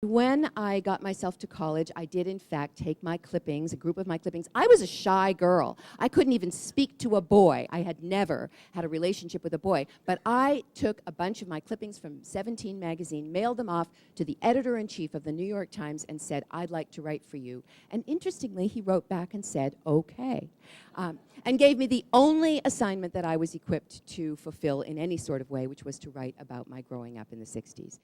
When I got myself to college, I did in fact take my clippings, a group of my clippings. I was a shy girl. I couldn't even speak to a boy. I had never had a relationship with a boy. But I took a bunch of my clippings from 17 magazine, mailed them off to the editor-in-chief of the New York Times and said, "I'd like to write for you." And interestingly, he wrote back and said, "Okay." And gave me the only assignment that I was equipped to fulfill in any sort of way, which was to write about my growing up in the 60s.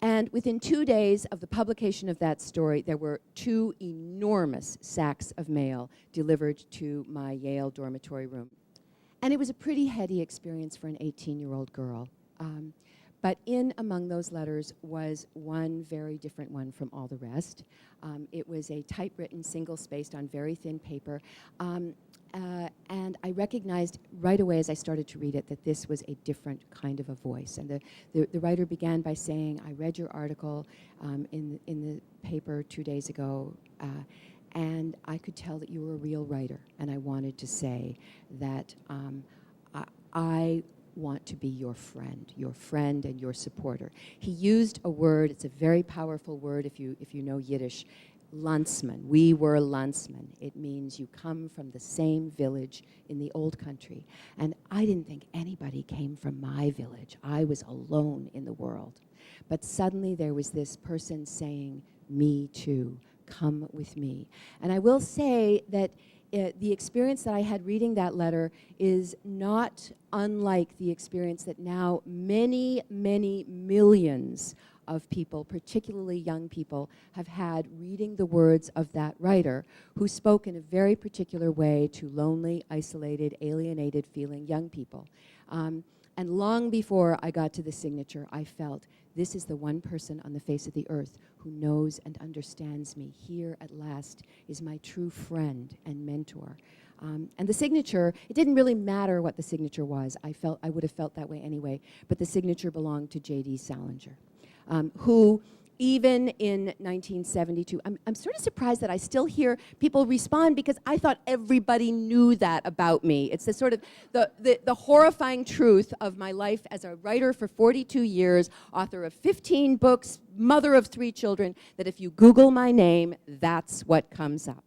And within 2 days of the publication of that story, there were 2 enormous sacks of mail delivered to my Yale dormitory room. And it was a pretty heady experience for an 18-year-old girl. But in among those letters was one very different one from all the rest. It was a typewritten, single-spaced on very thin paper. And I recognized right away as I started to read it that this was a different kind of a voice. And the writer began by saying, "I read your article in the paper 2 days ago, and I could tell that you were a real writer. And I wanted to say that I want to be your friend and your supporter." He used a word, it's a very powerful word if you know Yiddish, Landsman. We were Landsmen. It means you come from the same village in the old country. And I didn't think anybody came from my village. I was alone in the world. But suddenly there was this person saying, "Me too, come with me." And I will say that the experience that I had reading that letter is not unlike the experience that now many, many millions of people, particularly young people, have had reading the words of that writer who spoke in a very particular way to lonely, isolated, alienated feeling young people. And long before I got to the signature, I felt this is the one person on the face of the earth who knows and understands me. Here at last is my true friend and mentor. And the signature, it didn't really matter what the signature was. I would have felt that way anyway, but the signature belonged to J.D. Salinger. Who, even in 1972, I'm sort of surprised that I still hear people respond because I thought everybody knew that about me. It's the sort of the horrifying truth of my life as a writer for 42 years, author of 15 books, mother of 3 children, that if you Google my name, that's what comes up.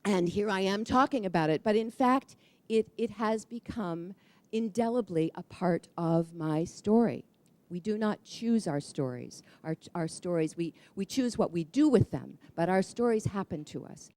And here I am talking about it, but in fact, it has become indelibly a part of my story. We do not choose our stories. Our stories, we choose what we do with them, but our stories happen to us.